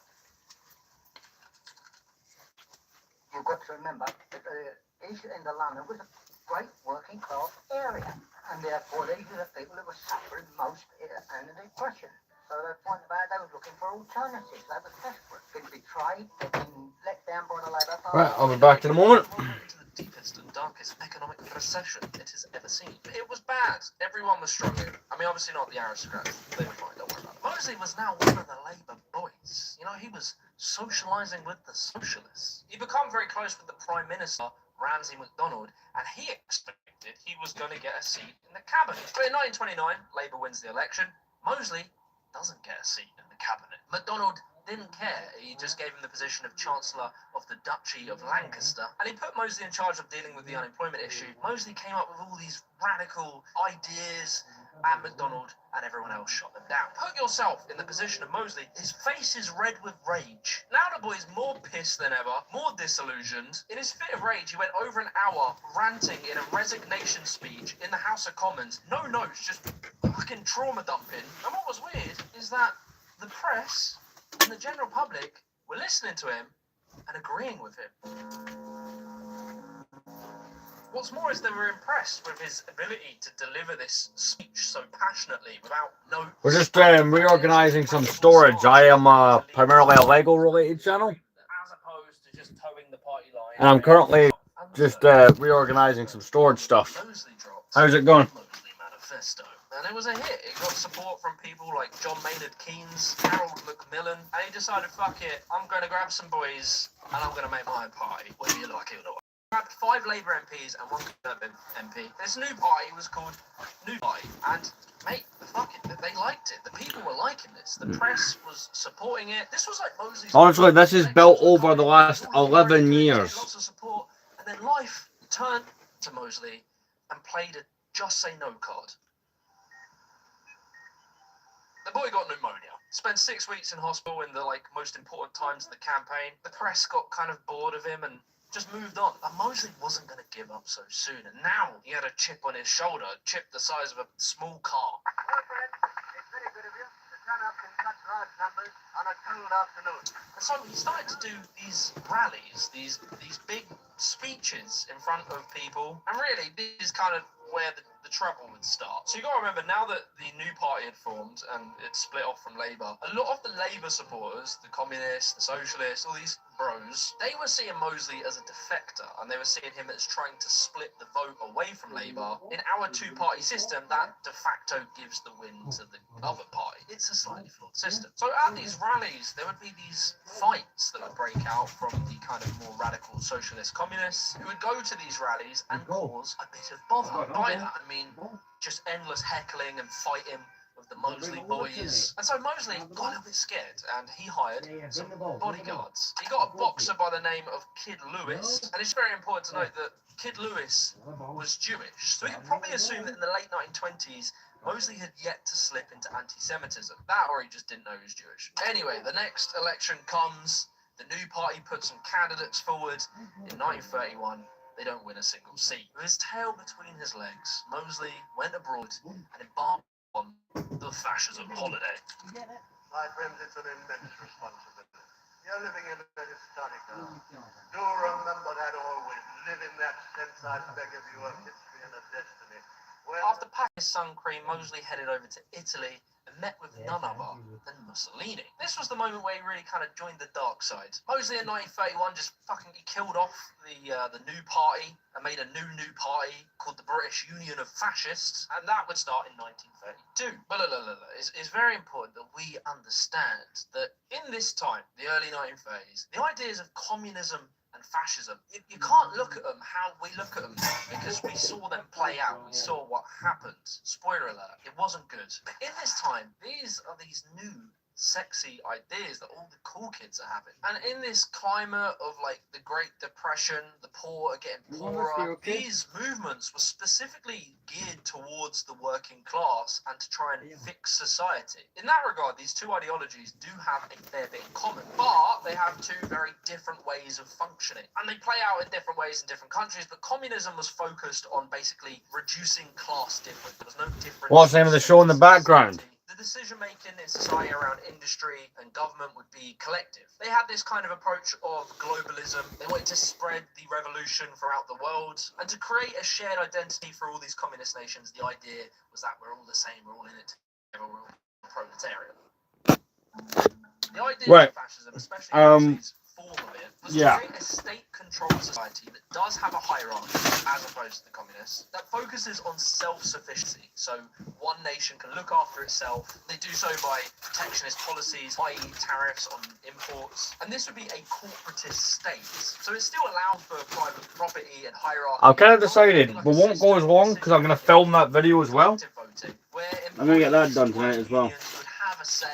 You've got to remember that East End of London was a great working class area, and therefore these are the people who were suffering most under the Depression. So the point about they were looking for alternatives. They were desperate. Been betrayed, they've been let down by the Labour Party. Right, I'll be back in a moment. Into the deepest and darkest economic recession it has ever seen. It was bad. Everyone was struggling. I mean, obviously not the aristocrats. They were fine, don't worry about it. Mosley was now one of the Labour boys. You know, he was socialising with the socialists. He became very close with the Prime Minister, Ramsay MacDonald, and he expected he was going to get a seat in the cabinet. But in 1929, Labour wins the election. Mosley doesn't get a seat in the cabinet. MacDonald didn't care. He just gave him the position of Chancellor of the Duchy of Lancaster, and he put Mosley in charge of dealing with the unemployment issue. Mosley came up with all these radical ideas, and MacDonald and everyone else shot them down. Put yourself in the position of Mosley. His face is red with rage. Now the boy's more pissed than ever, more disillusioned. In his fit of rage, he went over an hour ranting in a resignation speech in the House of Commons. No notes, just fucking trauma dumping. And what was weird is that the press and the general public were listening to him and agreeing with him. What's more is they were impressed with his ability to deliver this speech so passionately without notes. We're just reorganizing some storage. I am primarily a Lego related channel, As opposed to just towing the party line. and I'm currently just reorganizing some storage stuff. Mosley dropped How's it going? Mosley Manifesto. And it was a hit. It got support from people like John Maynard Keynes, Harold Macmillan, and he decided, fuck it, I'm going to grab some boys and I'm going to make my own party, whether you like it or not. Grabbed 5 Labour MPs and 1 Conservative MP. This new party was called New Party, and mate, fuck it, they liked it. The people were liking this. The press was supporting it. This was like Mosley's. Honestly, this is built over the last 11 years. Lots of support, and then life turned to Mosley and played a just say no card. The boy got pneumonia. Spent 6 weeks in hospital in the most important times of the campaign. The press got kind of bored of him and just moved on. And Mosley wasn't going to give up so soon. And now he had a chip on his shoulder, a chip the size of a small car. Well, friends, it's very good of you to turn up in such large numbers on a cold afternoon. And so he started to do these rallies, these big speeches in front of people. And really, this is kind of where the trouble would start. So you got to remember, now that the new party had formed and it split off from Labour, a lot of the Labour supporters, the communists, the socialists, all these bros, they were seeing Mosley as a defector, and they were seeing him as trying to split the vote away from Labour. In our two-party system, that de facto gives the win to the other party. It's a slightly flawed system. So at these rallies, there would be these fights that would break out from the kind of more radical socialist communists who would go to these rallies and cause a bit of bother. By that, I mean just endless heckling and fighting with the Mosley boys. And so Mosley got a little bit scared, and he hired some bodyguards. He got a boxer by the name of Kid Lewis, and it's very important to note that Kid Lewis was Jewish, so we can probably assume that in the late 1920s, Mosley had yet to slip into anti-Semitism. That, or he just didn't know he was Jewish. Anyway, the next election comes. The new party put some candidates forward. In 1931, they don't win a single seat. With his tail between his legs, Mosley went abroad and embarked on the fascism holiday. My friends, it's an immense responsibility. You're living in a historic era. Do remember that always. Live in that sense, I beg of you, of history and of destiny. Well, After packing his sun cream, Mosley headed over to Italy and met with none other than Mussolini. This was the moment where he really kind of joined the dark side. Mosley in 1931 just fucking killed off the new party and made a new party called the British Union of Fascists, and that would start in 1932. But it's very important that we understand that in this time, the early 1930s, the ideas of communism and fascism, you can't look at them how we look at them now, because we saw them play out. We saw what happened. Spoiler alert, it wasn't good. But in this time, these are these new sexy ideas that all the cool kids are having. And in this climate of like the Great Depression, the poor are getting poorer, these movements were specifically geared towards the working class and to try and fix society. In that regard, these two ideologies do have a fair bit in common, but they have two very different ways of functioning. And they play out in different ways in different countries, but communism was focused on basically reducing class difference. There was no difference. What's the name of the show in the background? The decision-making in society around industry and government would be collective. They had this kind of approach of globalism. They wanted to spread the revolution throughout the world and to create a shared identity for all these communist nations. The idea was that we're all the same, we're all in it together, we're all proletariat. The idea of fascism, especially these form of it, was to create a state-controlled society that does have a hierarchy, as opposed to the communists, that focuses on self-sufficiency. So one nation can look after itself. They do so by protectionist policies, i.e. tariffs on imports. And this would be a corporatist state. So it still allowed for private property and hierarchy. I've kind of decided we won't go as long because I'm going to film that video as well. I'm going to get that done tonight as well. Would have a say.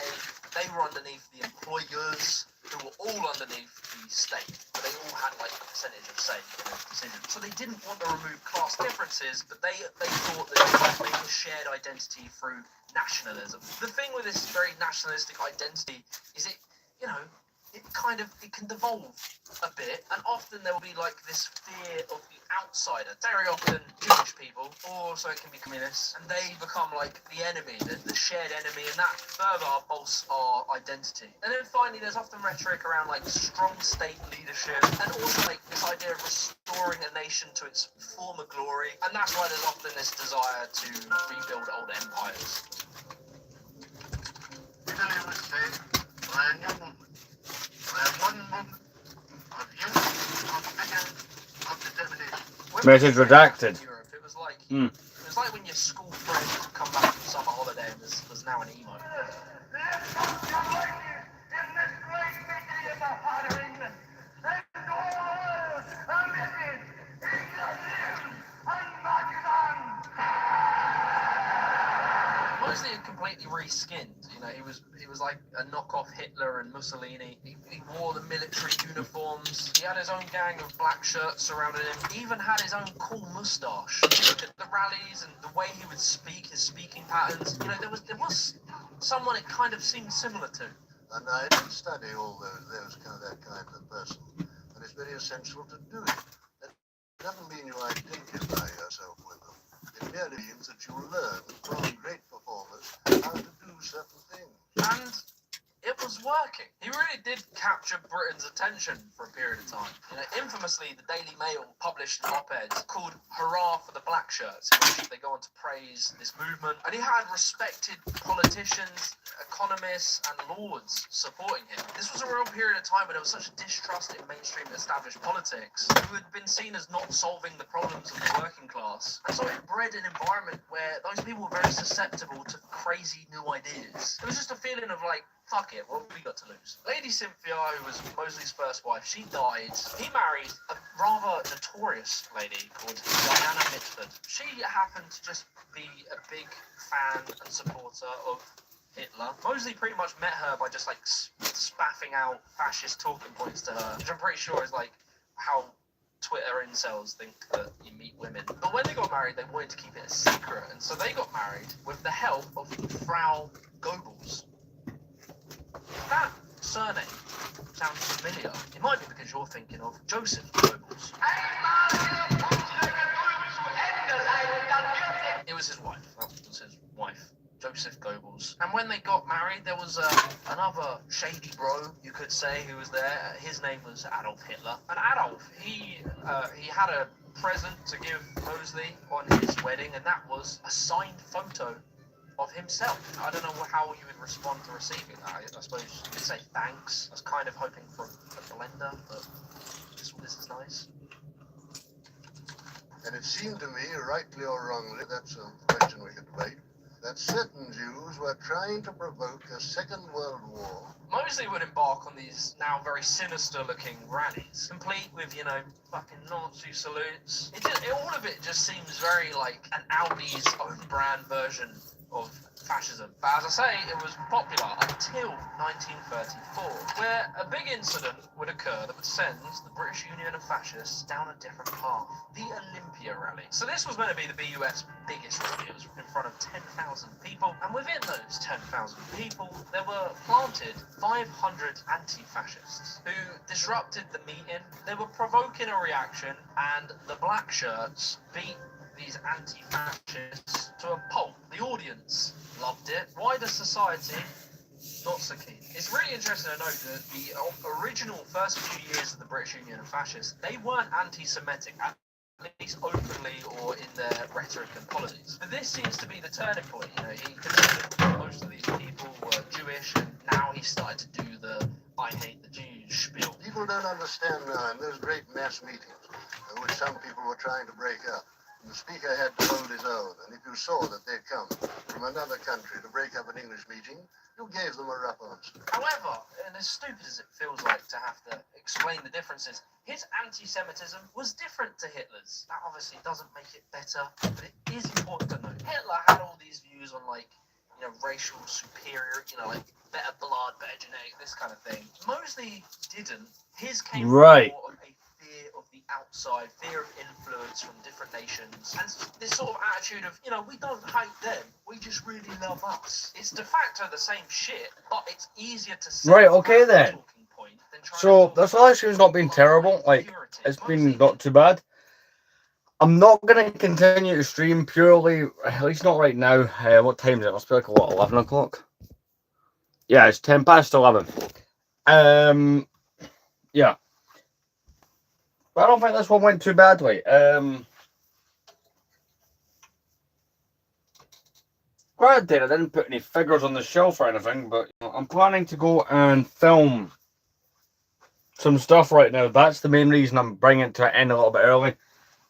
They were underneath the employers, who were all underneath the state, but they all had like a percentage of say in those decisions. So they didn't want to remove class differences, but they thought that they might make a shared identity through nationalism. The thing with this very nationalistic identity is it can devolve a bit, and often there will be like this fear of the outsider. Very often Jewish people, or so it can be communists, and they become like the enemy, the shared enemy, and that further bolsters our identity. And then finally, there's often rhetoric around like strong state leadership, and also like this idea of restoring a nation to its former glory, and that's why there's often this desire to rebuild old empires. Italy was saved by a new movement. One movement of youth, of vigor, of determination. Message redacted. Europe, it was like it was like when your school friend would come back from summer holiday and was now an emo. Lift up your voices in this great victory in the heart of England. Send to all the world a message. England lives and marches on. Mostly completely reskinned. You know, he was like a knockoff Hitler and Mussolini. He wore the military uniforms. He had his own gang of black shirts surrounding him. He even had his own cool moustache. If you look at the rallies and the way he would speak, his speaking patterns, you know, there was someone it kind of seemed similar to. And I didn't study all that kind of person. And it's very essential to do it. That doesn't mean you identify yourself with them. It merely means that you learn from great performers how to do certain things. And it was working. He really did capture Britain's attention for a period of time. You know, infamously, the Daily Mail published an op-ed called Hurrah for the Black Shirts, in which they go on to praise this movement. And he had respected politicians, economists, and lords supporting him. This was a real period of time when there was such a distrust in mainstream established politics, who had been seen as not solving the problems of the working class. And so it bred an environment where those people were very susceptible to crazy new ideas. There was just a feeling of like, fuck it, what have we got to lose? Lady Cynthia, who was Mosley's first wife, she died. He married a rather notorious lady called Diana Mitford. She happened to just be a big fan and supporter of Hitler. Mosley pretty much met her by just like spaffing out fascist talking points to her, which I'm pretty sure is like how Twitter incels think that you meet women. But when they got married, they wanted to keep it a secret, and so they got married with the help of Frau Goebbels. That surname sounds familiar. It might be because you're thinking of Joseph Goebbels. It was his wife. That was his wife, Joseph Goebbels. And when they got married, there was another shady bro, you could say, who was there. His name was Adolf Hitler. And Adolf, he had a present to give Mosley on his wedding, and that was a signed photo of himself. I don't know how you would respond to receiving that. I suppose you could say thanks. I was kind of hoping for a blender, but this is nice. And it seemed to me, rightly or wrongly, that's a question we could debate, that certain Jews were trying to provoke a Second World War. Mosley would embark on these now very sinister-looking rallies, complete with, you know, fucking Nazi salutes. All of it just seems very like an Audi's own brand version of fascism. But as I say, it was popular until 1934, where a big incident would occur that would send the British Union of Fascists down a different path. The Olympia Rally. So this was meant to be the BUF's biggest rally. It was in front of 10,000 people, and within those 10,000 people, there were planted 500 anti-fascists who disrupted the meeting. They were provoking a reaction, and the black shirts beat these anti-fascists to a pulp. The audience loved it. Wider society, not so keen. It's really interesting to note that the original first few years of the British Union of Fascists, they weren't anti-Semitic, at least openly or in their rhetoric and policies. But this seems to be the turning point. You know, he considered that most of these people were Jewish, and now he started to do the "I hate the Jews" spiel. People don't understand now, in those great mass meetings, which some people were trying to break up, the speaker had to hold his own, and if you saw that they'd come from another country to break up an English meeting, you gave them a rough answer. However, and as stupid as it feels like to have to explain the differences, his anti-Semitism was different to Hitler's. That obviously doesn't make it better, but it is important to note. Hitler had all these views on, like, you know, racial superior, you know, like better blood, better genetics, this kind of thing. Mosley didn't. His came Right. more of a fear of the outside, fear of influence from different nations, and this sort of attitude of, you know, we don't hate them, we just really love us. It's de facto the same shit, but it's easier to say. Right, okay then. Talking point than trying So to this talk election's not been terrible. Like, it's been not too bad. I'm not going to continue to stream purely, at least not right now. What time is it? It must be like, what, 11 o'clock? Yeah, it's 10 past 11. Yeah. But I don't think this one went too badly. Granted, I didn't put any figures on the shelf or anything, but you know, I'm planning to go and film some stuff right now. That's the main reason I'm bringing it to an end a little bit early.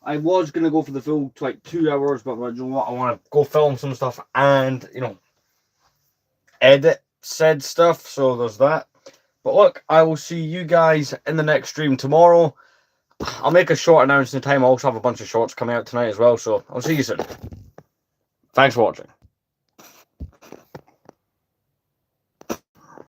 I was going to go for the full like 2 hours, but you know what? I want to go film some stuff and, you know, edit said stuff. So there's that. But look, I will see you guys in the next stream tomorrow. I'll make a short announcement time. I also have a bunch of shorts coming out tonight as well. So I'll see you soon. Thanks for watching.